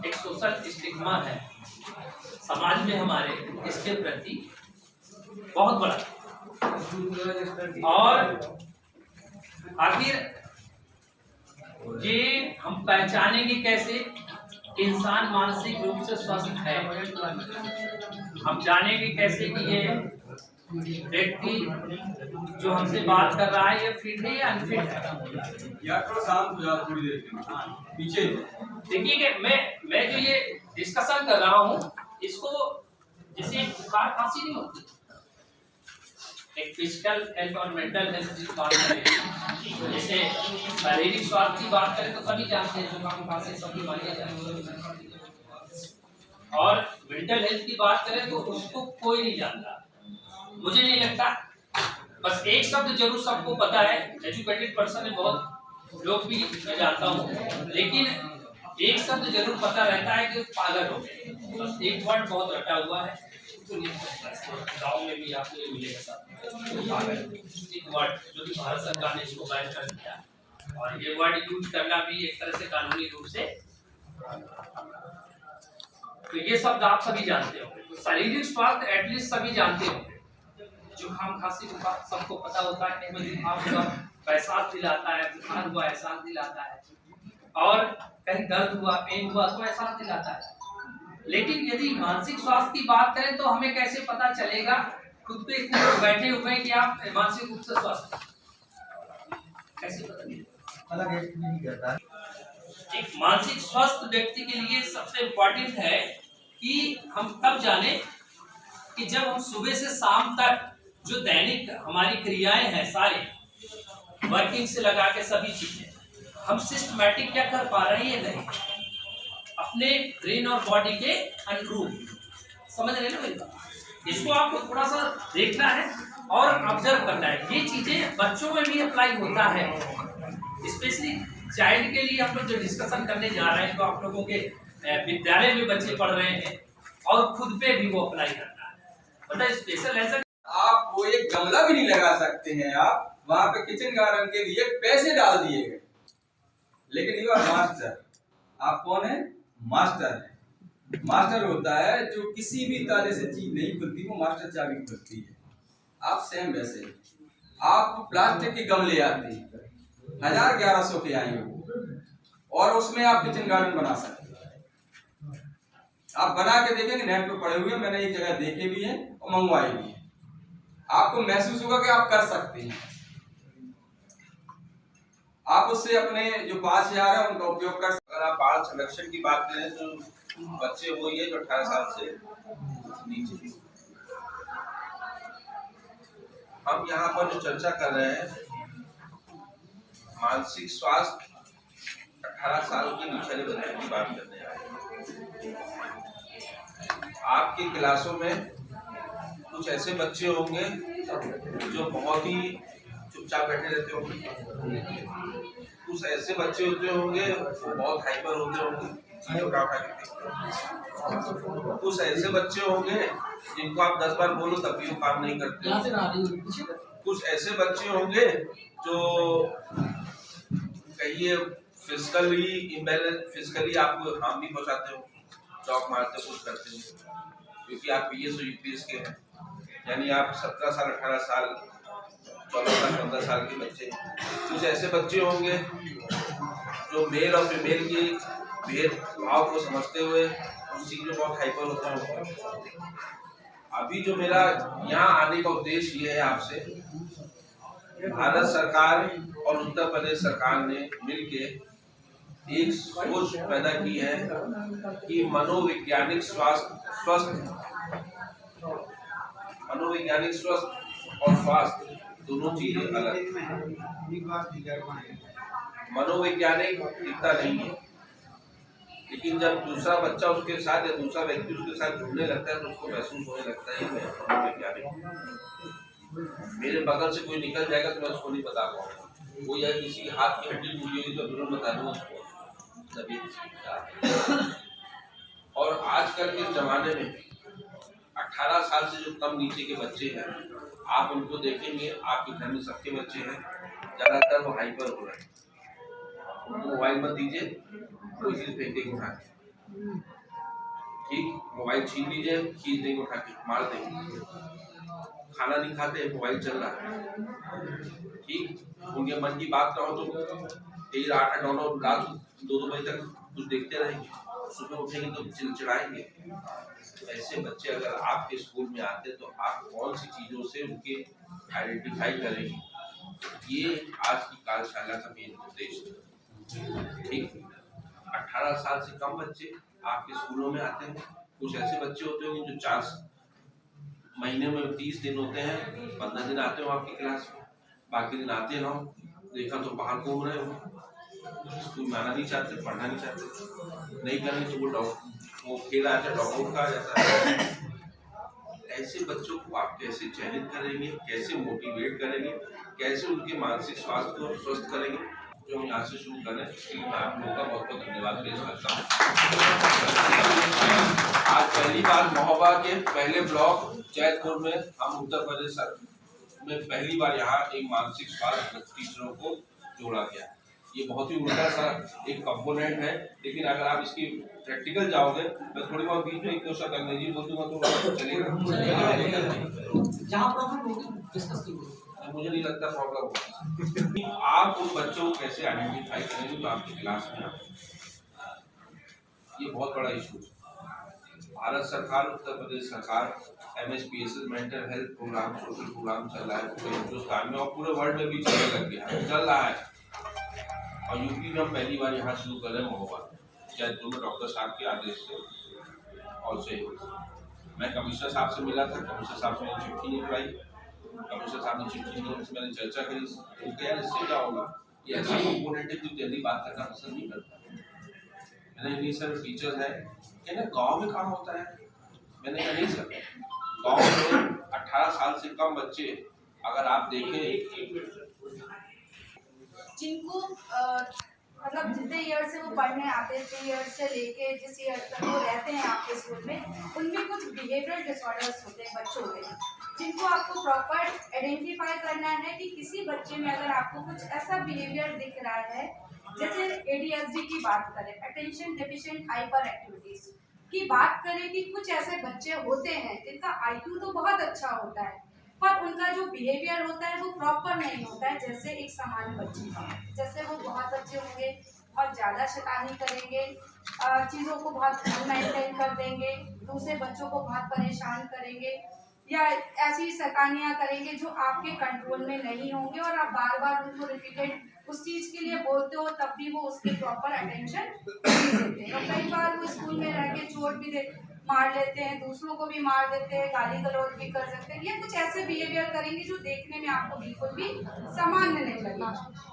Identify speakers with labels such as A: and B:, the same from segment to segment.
A: एक social stigma है समाज में हमारे इसके प्रति बहुत बड़ा। और आखिर ये हम पहचानेंगे कैसे इंसान मानसिक रूप से स्वस्थ है? हम जानेंगे कैसे कि ये व्यक्ति जो हमसे बात कर रहा है ये फिट है या अनफिट है?
B: या थोड़ा शांत हो जाओ थोड़ी देर पीछे।
A: देखिए कि मैं जो ये डिस्कशन कर रहा हूँ इसको जैसे बुखार खांसी नहीं होती, एक फिजिकल हेल्थ और मेंटल हेल्थ की बात करें, जैसे शारीरिक स्वास्थ्य की बात करें तो सभी जानते हैं जुकाम खांसी सब बीमारियां जानते हैं, और मेंटल हेल्थ की बात करें तो उसको कोई नहीं जानता। मुझे नहीं लगता, बस एक शब्द जरूर सबको पता है, एजुकेटेड पर्सन है बहुत लोग भी मैं जानता हूँ, लेकिन एक शब्द जरूर पता रहता है कि पागल हो गए। बस एक वर्ड बहुत रटा हुआ है, गाँव में भी आपको ये मिलेगा साथ, पागल एक वर्ड जो कि भारत सरकार ने इसको बैन कर दिया, और ये वर्ड यूज करना भी एक तरह से कानूनी रूप से। तो ये शब्द आप सभी जानते होंगे। तो शारीरिक स्वास्थ्य एटलीस्ट सभी जानते होंगे, जुकाम खांसी बुखार सबको पता होता है, जुकाम हुआ एहसास दिलाता है, बुखार हुआ एहसास दिलाता है, और कहीं दर्द हुआ पेन हुआ तो एहसास दिलाता है। लेकिन यदि मानसिक स्वास्थ्य की बात करें तो हमें कैसे पता चलेगा खुद पे बैठे हुए कि आप मानसिक रूप से स्वस्थ, कैसे पता चलेगा? एक मानसिक स्वस्थ व्यक्ति के लिए सबसे इम्पोर्टेंट है कि हम तब जाने कि जब हम सुबह से शाम तक जो दैनिक हमारी क्रियाएं हैं सारे वर्किंग से लगा के सभी चीजें हम सिस्टमैटिक क्या कर पा रहे हैं नहीं, अपने ब्रेन और बॉडी के अनुरूप। समझ रहे हैं ना मेरी बात? इसको आपको थोड़ा सा देखना है और ऑब्जर्व करना है। ये चीजें बच्चों में भी अप्लाई होता है, स्पेशली चाइल्ड के लिए हम लोग जो डिस्कशन करने जा रहे हैं, तो आप लोगों के विद्यालय में बच्चे पढ़ रहे हैं और खुद पे भी वो अप्लाई करना है। मतलब स्पेशल ऐसा
B: आप वो एक गमला भी नहीं लगा सकते हैं, आप वहां पे किचन गार्डन के लिए पैसे डाल दिए गए, लेकिन यू आर मास्टर। आप कौन है? मास्टर है। मास्टर होता है जो किसी भी ताले से चीज नहीं खुलती, वो मास्टर चाबी खुलती है। आप सेम वैसे, आप प्लास्टिक के गमले आते हैं 1000-1100 के आएंगे, और उसमें आप किचन गार्डन बना सकते हैं। आप बना के देखेंगे, नेट पे पड़े हुए, मैंने एक जगह देखे भी हैं और मंगवाए भी हैं। आपको महसूस होगा कि आप कर सकते हैं। आप उससे अपने जो 5000 है उनका उपयोग कर सकते।
C: अगर आप बाल संरक्षण की बात करें तो बच्चे वो ये जो 18 साल से नीचे। हम यहाँ पर जो चर्चा कर रहे हैं मानसिक स्वास्थ्य 18 साल के नीचे बच्चों की बात करने आए हैं। आपकी क्लासों में कुछ ऐसे बच्चे होंगे जो बहुत ही चुपचाप बैठे रहते होंगे, कुछ ऐसे बच्चे होते होंगे बहुत हाइपर होते होंगे, कुछ ऐसे बच्चे होंगे जिनको आप 10 बार बोलो तब भी वो काम नहीं करते, कुछ ऐसे बच्चे होंगे जो कहिए फिजिकली आपको हार्म भी पहुंचाते हो, चौक मारते कुछ करते हो, क्योंकि आप पीएस और यूपीएस के हैं, यानी आप 17 साल 18 साल 14 साल 15 साल के बच्चे। कुछ ऐसे बच्चे होंगे जो मेल और फीमेल की भेदभाव को समझते हुए उस चीज में बहुत हाइपर होते हैं। अभी जो मेरा यहाँ आने का उद्देश्य ये है, आपसे भारत सरकार और उत्तर प्रदेश सरकार ने मिलके एक सोच पैदा की है कि मनोवैज्ञानिक स्वस्थ और स्वास्थ्य दोनों चीजें अलग। मनोवैज्ञानिक दिखता नहीं है, लेकिन जब दूसरा बच्चा उसके साथ या दूसरा व्यक्ति उसके साथ जुड़ने लगता है तो उसको महसूस होने लगता है मैं मनोवैज्ञानिक। मेरे बगल से कोई निकल जाएगा तो मैं उसको नहीं बता पाऊंगा, वो या किसी हाथ की हड्डी टूटी होगी तो तुरंत बता दूंगा उसको। और आजकल के जमाने में 18 साल से जो कम नीचे के बच्चे हैं, आप उनको देखेंगे, आपके घर में सबके बच्चे हैं, ज्यादातर वो हाइपर हो रहे हैं। उनको मोबाइल मत दीजिए, कोई चीज फेंक देंगे उठा के, ठीक, मोबाइल छीन लीजिए, खींच देंगे उठा के, मार देंगे। खाना नहीं खाते, मोबाइल चल रहा है, ठीक, उनके मन की बात ना हो तो देर 8-9 रात 2-2 बजे तक कुछ देखते रहेंगे, सुबह उठेंगे तो चिड़चिड़ाएंगे। ऐसे बच्चे अगर आपके स्कूल में आते हैं तो आप कौन सी चीजों से उनके आइडेंटिफाई करेंगे? ये आज की कार्यशाला का मेन उद्देश्य है, ठीक। 18 साल से कम बच्चे आपके स्कूलों में आते हैं। कुछ ऐसे बच्चे होते हैं जो 4 महीने में 30 दिन होते हैं, 15 दिन आते हो आपकी क्लास में, बाकी दिन आते ना हो, देखा तो बाहर घूम रहे हो, स्कूल में आना नहीं चाहते, पढ़ना नहीं चाहते, नहीं करेंगे तो वो खेल आ जाता, डॉक्टर आ जाता है। ऐसे बच्चों को आप कैसे चयनित करेंगे, कैसे मोटिवेट करेंगे, कैसे उनके मानसिक स्वास्थ्य को स्वस्थ करेंगे, जो हम यहाँ से शुरू करें, इसके लिए मैं आप लोगों का बहुत बहुत धन्यवाद पेश करता हूँ। आज पहली बार महोबा के पहले ब्लॉक जैतपुर में हम उत्तर प्रदेश में पहली बार यहाँ एक मानसिक स्वास्थ्य टीचरों को जोड़ा गया। ये बहुत ही उल्टा सा एक कंपोनेंट है, लेकिन अगर आप इसकी प्रैक्टिकल जाओगे, मैं थोड़ी बहुत बीच में 1-2 शब्द अंग्रेजी बोल दूंगा तो चलेगा, मुझे नहीं लगता प्रॉब्लम होगा। आप उन बच्चों को कैसे आइडेंटिफाई करेंगे जो आपकी क्लास में आते हैं, ये बहुत बड़ा इशू है। भारत सरकार, उत्तर प्रदेश सरकार MSPSS mental health programme, social programme चल रहा है पूरे हिंदुस्तान में और पूरे वर्ल्ड में भी चलने लग गया है, चल रहा है। और यूपी में हम पहली बार यहाँ शुरू कर रहे हैं महोबा, जैतपुर में डॉक्टर साहब के आदेश से और से। मैं कमिश्नर साहब से मिला था, कमिश्नर साहब से मैंने चिट्ठी निकलवाई, कमिश्नर साहब ने चिट्ठी दी, उसमें मैंने चर्चा करी, तो यार इससे क्या होगा, ये ऐसा कंपोनेंट है जो जल्दी बात करना पसंद नहीं करता। मैंने नहीं सर टीचर है, कहना गाँव में काम होता है। मैंने कहा नहीं सर, गाँव में 18 साल से कम बच्चे अगर आप देखें
D: जिनको मतलब जितने ईयर से वो पढ़ने आते हैं, 3 ईयर से लेके जिस ईयर तक वो रहते हैं आपके स्कूल में, उनमें कुछ बिहेवियरल डिसऑर्डर्स होते हैं बच्चों में, जिनको आपको प्रॉपर आइडेंटिफाई करना है कि किसी बच्चे में अगर आपको कुछ ऐसा बिहेवियर दिख रहा है, जैसे ADHD की बात करें, अटेंशन डेफिशिएंट हाइपर एक्टिविटीज की बात करें, कि कुछ ऐसे बच्चे होते हैं जिनका IQ तो बहुत अच्छा होता है पर उनका जो बिहेवियर होता है वो प्रॉपर नहीं होता है, जैसे एक सामान्य बच्चे का। जैसे वो बहुत बच्चे होंगे, बहुत ज़्यादा शैतानी करेंगे, चीज़ों को बहुत मेंटेन कर देंगे, दूसरे बच्चों को बहुत परेशान करेंगे, या ऐसी शैतानियाँ करेंगे जो आपके कंट्रोल में नहीं होंगे और आप बार बार उनको रिपीटेड उस चीज़ के लिए बोलते हो तब भी वो उसके प्रॉपर अटेंशन नहीं देते हैं। और कई बार वो स्कूल में रह के चोट भी मार लेते हैं, दूसरों को भी मार देते हैं, गाली गलौज भी कर सकते हैं, ये कुछ ऐसे बिहेवियर करेंगे जो देखने में आपको बिल्कुल भी सामान्य नहीं लगेगा।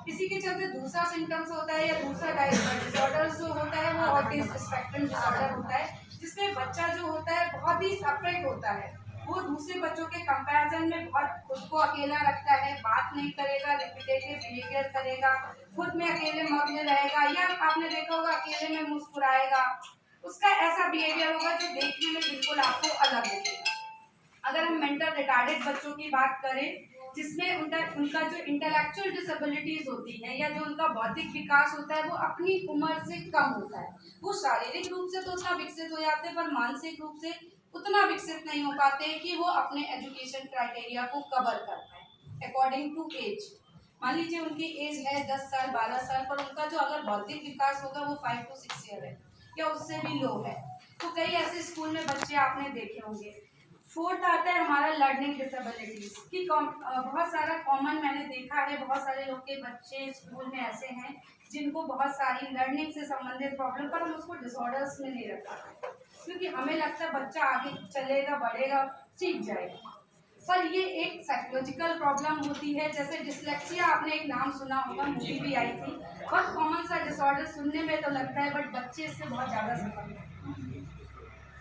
D: इसी के चलते दूसरा सिम्टम्स होता है या दूसरा डिसऑर्डर जो होता है वो ऑटिज्म स्पेक्ट्रम डिसऑर्डर होता है, जिसमें बच्चा जो होता है बहुत ही सेपरेट होता है, वो दूसरे बच्चों के कंपैरिजन में बहुत खुद को अकेला रखता है, बात नहीं करेगा, रिपीटेटिव बिहेवियर करेगा, खुद में अकेले मग्न रहेगा, या आपने देखा होगा अकेले में मुस्कुराएगा, उसका ऐसा बिहेवियर होगा जो देखने में बिल्कुल आपको अलग दिखेगा। अगर हम मेंटल रिटार्डेड बच्चों की बात करें, जिसमें उनका जो इंटेलेक्चुअल डिसेबिलिटीज होती है या जो उनका बौद्धिक विकास होता है वो अपनी उम्र से कम होता है, वो शारीरिक रूप से तो उतना विकसित हो जाते हैं पर मानसिक रूप से उतना विकसित नहीं हो पाते हैं कि वो अपने एजुकेशन क्राइटेरिया को कवर कर पाए अकॉर्डिंग टू एज। मान लीजिए उनकी एज है 10 साल 12 साल, पर उनका जो अगर बौद्धिक विकास होगा वो 5 to 6 ईयर है या उससे भी लो है। तो कई ऐसे स्कूल में बच्चे आपने देखे होंगे। 4th आता है हमारा लर्निंग डिसेबिलिटीज की, बहुत सारा कॉमन मैंने देखा है, बहुत सारे लोग के बच्चे स्कूल में ऐसे हैं जिनको बहुत सारी लर्निंग से संबंधित प्रॉब्लम, पर हम उसको डिसऑर्डर्स में नहीं रखा क्योंकि हमें लगता है बच्चा आगे चलेगा, बढ़ेगा, सीख जाएगा, पर ये एक साइकोलॉजिकल प्रॉब्लम होती है। जैसे डिसलेक्सिया, आपने एक नाम सुना होगा, मूवी भी आई थी, बहुत कॉमन सा डिसऑर्डर, सुनने में तो लगता है बट बच्चे इससे बहुत ज़्यादा सफर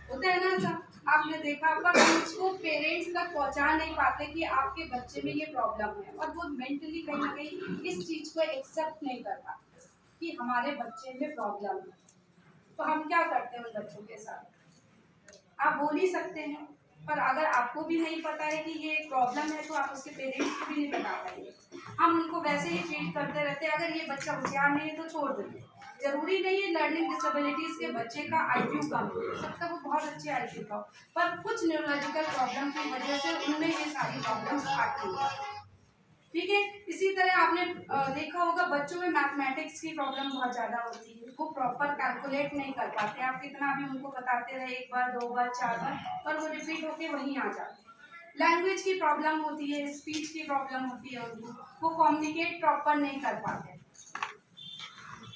D: होते हैं ना सर, आपने देखा, पर उसको पेरेंट्स तक पहुंचा नहीं पाते कि आपके बच्चे में ये प्रॉब्लम है, और वो मेंटली कहीं ना कहीं इस चीज़ को एक्सेप्ट नहीं कर पाते कि हमारे बच्चे में प्रॉब्लम है। तो हम क्या करते हैं उन बच्चों के साथ, आप बोल ही सकते हैं पर अगर आपको भी नहीं पता है कि ये प्रॉब्लम है तो आप उसके पेरेंट्स को भी नहीं बता पाएंगे। हम उनको वैसे ही ट्रीट करते रहते हैं, अगर ये बच्चा होशियार नहीं है तो छोड़ देंगे। जरूरी नहीं है लर्निंग डिसेबिलिटीज के बच्चे का IQ कम हो, हो सकता है वो बहुत अच्छे IQ का हो, पर कुछ न्यूरोलॉजिकल प्रॉब्लम की वजह से उनमें ये सारी प्रॉब्लम्स आती हैं। ठीक है, इसी तरह आपने देखा होगा बच्चों में मैथमेटिक्स की प्रॉब्लम बहुत ज़्यादा होती है, वो प्रॉपर कैलकुलेट नहीं कर पाते। आप कितना भी उनको बताते रहे, 1 बार 2 बार 4 बार, पर वो रिपीट होके वहीं आ जाते हैं। लैंग्वेज की प्रॉब्लम होती है, स्पीच की प्रॉब्लम होती है उनको, वो कम्युनिकेट प्रॉपर नहीं कर पाते।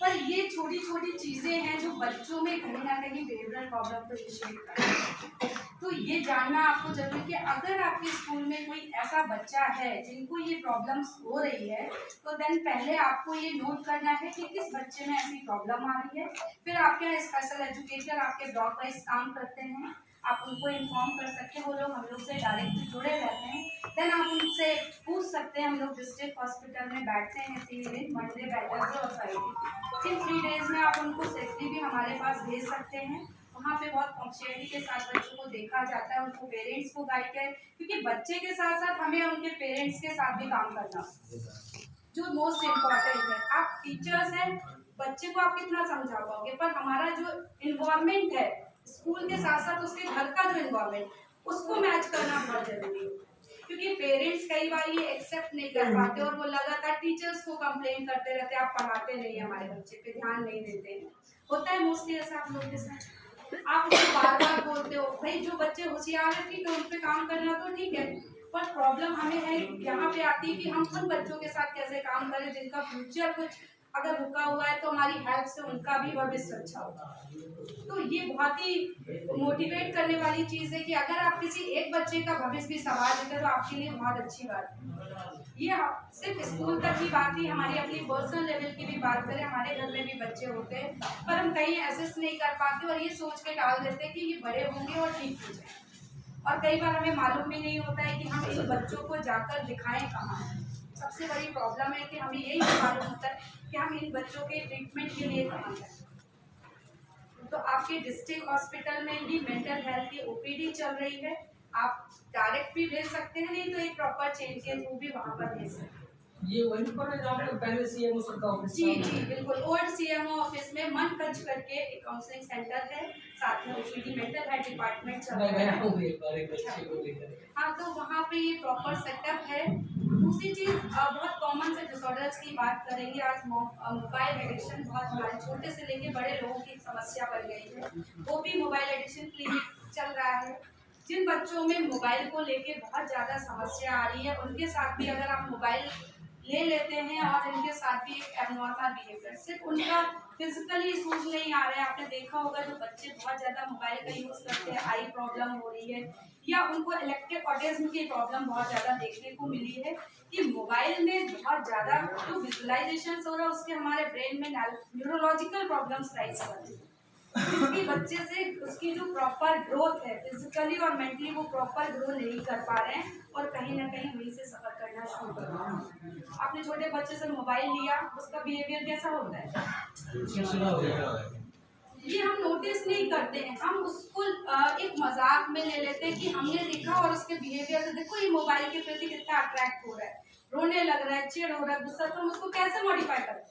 D: पर ये छोटी छोटी चीज़ें हैं जो बच्चों में कहीं ना कहीं बिहेवियरल प्रॉब्लम को इनिशिएट करती हैं। तो ये जानना आपको जरूरी है कि अगर आपके स्कूल में कोई ऐसा बच्चा है जिनको ये प्रॉब्लम्स हो रही है, तो देन पहले आपको ये नोट करना है कि किस बच्चे में ऐसी प्रॉब्लम आ रही है। फिर आपके यहाँ स्पेशल एजुकेटर आपके ब्लॉक वाइज काम करते हैं, आप उनको इन्फॉर्म कर सकते हैं, वो लोग हम लोग से डायरेक्टली जुड़े रहते हैं। देन आप उनसे पूछ सकते हैं, हम लोग डिस्ट्रिक्ट हॉस्पिटल में बैठते हैं 3 दिन, मंडे, वेडनेसडे और फ्राइडे। इन 3 डेज में आप उनको सेफ्ली भी हमारे पास भेज सकते हैं। वहाँ पे बहुत पंक्चुअलिटी के साथ बच्चों को देखा जाता है, उनको पेरेंट्स को गाइड करें, क्योंकि बच्चे के साथ साथ हमें उनके पेरेंट्स के साथ भी काम करना जो मोस्ट इम्पॉर्टेंट है। आप टीचर्स हैं, बच्चे को आप कितना समझा पाओगे, पर हमारा जो इन्वायरमेंट है स्कूल के साथ साथ उसके घर का जो इन्वायरमेंट, उसको मैच करना बहुत जरूरी है। क्योंकि पेरेंट्स कई बार ये एक्सेप्ट नहीं कर पाते और वो लगातार टीचर्स को कंप्लेन करते रहते हैं, आप पढ़ाते नहीं, हमारे बच्चे पे ध्यान नहीं देते। होता है मोस्टली ऐसा आप लोगों के साथ, आप उसको बार बार बोलते हो। भाई जो बच्चे होशियार है ठीक है, उन पे काम करना तो ठीक है, पर प्रॉब्लम हमें है यहाँ पे आती है कि हम उन बच्चों के साथ कैसे काम करें जिनका फ्यूचर कुछ अगर रुका हुआ है, तो हमारी हेल्प से उनका भी भविष्य अच्छा होगा। तो ये बहुत ही मोटिवेट करने वाली चीज़ है कि अगर आप किसी एक बच्चे का भविष्य भी संवार देते हैं तो आपके लिए बहुत अच्छी बात है। ये सिर्फ स्कूल तक की बात ही, हमारी अपनी पर्सनल लेवल की भी बात करें, हमारे घर में भी बच्चे होते हैं, पर हम कहीं एसेस नहीं कर पाते और ये सोच के टाल देते हैं कि ये बड़े होंगे और ठीक हो जाए। और कई बार हमें मालूम भी नहीं होता है कि हम इन बच्चों को जाकर दिखाएं कहाँ। सबसे बड़ी प्रॉब्लम है कि हमें यही मालूम होता है कि हम इन बच्चों के ट्रीटमेंट के लिए कहाँ जाएं। तो आपके डिस्ट्रिक्ट हॉस्पिटल में ही मेंटल हेल्थ की OPD चल रही है, आप डायरेक्ट भी भेज सकते हैं, नहीं तो एक प्रॉपर चेन के थ्रू भी वहाँ पर भेज सकते हैं।
A: ये वहीं पर है जहाँ पर पहले CMO सर का ऑफिस
D: जी जी बिल्कुल, ओल्ड CMO ऑफिस में मन कच करके एक काउंसलिंग सेंटर है, साथ में OPD मेंटल हेल्थ डिपार्टमेंट चल रहा है। हाँ, तो वहाँ पे ये प्रॉपर सेटअप है। दूसरी चीज़ बहुत कॉमन से डिसऑर्डर्स की बात करेंगे आज। मोबाइल एडिक्शन बहुत हमारे छोटे से लेके बड़े लोगों की समस्या बन गई है, वो भी मोबाइल एडिक्शन क्लिनिक चल रहा है। जिन बच्चों में मोबाइल को लेके बहुत ज़्यादा समस्या आ रही है, उनके साथ भी अगर आप मोबाइल ले लेते हैं और इनके साथ भी एक एबनॉर्मल बिहेवियर, सिर्फ उनका फिजिकली इशूज नहीं आ रहे हैं। आपने देखा होगा जो बच्चे बहुत ज़्यादा मोबाइल का यूज़ करते हैं, आई प्रॉब्लम हो रही है, या उनको इलेक्ट्रिक ऑटिज्म की प्रॉब्लम बहुत ज़्यादा देखने को मिली है कि मोबाइल में बहुत ज़्यादा जो विजुअलाइजेशन हो रहा है उसके हमारे ब्रेन में न्यूरोलॉजिकल प्रॉब्लम्स राइज कर रही है, जिसकी बच्चे से उसकी जो प्रॉपर ग्रोथ है फिजिकली और मेंटली वो प्रॉपर ग्रो नहीं कर पा रहे हैं और कहीं ना कहीं वहीं से सफर करना शुरू कर रहे हैं। आपने छोटे बच्चे से मोबाइल लिया, उसका बिहेवियर कैसा होता है ये हम नोटिस नहीं करते हैं, हम उसको एक मजाक में ले लेते हैं कि हमने देखा और उसके बिहेवियर से देखो ये मोबाइल के प्रति कितना अट्रैक्ट हो रहा है, रोने लग रहा है, चिढ़ हो रहा है, गुस्सा, तो हम उसको कैसे मॉडिफाई करें।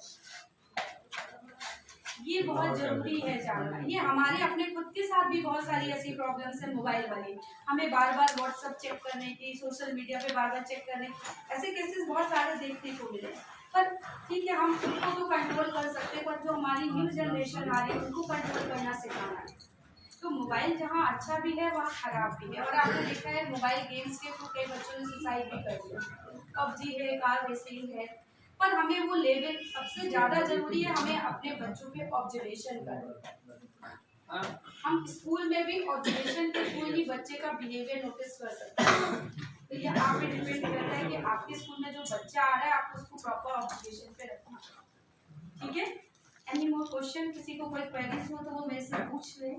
D: ये बहुत जरूरी है जानना। ये हमारे अपने खुद के साथ भी बहुत सारी ऐसी प्रॉब्लम्स है मोबाइल वाली, हमें बार बार व्हाट्सएप चेक करने की, सोशल मीडिया पे बार बार चेक करने की, ऐसे केसेस बहुत सारे देखने को मिले। पर ठीक है, हम खुद को तो कंट्रोल कर सकते हैं, पर जो हमारी न्यू जनरेशन आ रही है उनको कंट्रोल करना सिखाना है। तो मोबाइल जहाँ अच्छा भी है वहाँ खराब भी है, और आपने देखा है मोबाइल गेम्स के थ्रू कई बच्चों ने सुसाइड भी कर दिया। PUBG है, कार रेसिंग है, पर हमें वो लेवल सबसे ज़्यादा जरूरी है, हमें अपने बच्चों पे ऑब्जर्वेशन करना। हम स्कूल में भी ऑब्जर्वेशन के थ्रू ही बच्चे का बिहेवियर नोटिस कर सकते हैं। तो ये आप पे डिपेंड करता है कि आपके स्कूल में जो बच्चा आ रहा है आपको उसको प्रॉपर ऑब्जर्वेशन पे रखना। ठीक है, एनी मोर क्वेश्चन, किसी को कोई क्वेरीज हो तो वो मेरे से पूछ ले।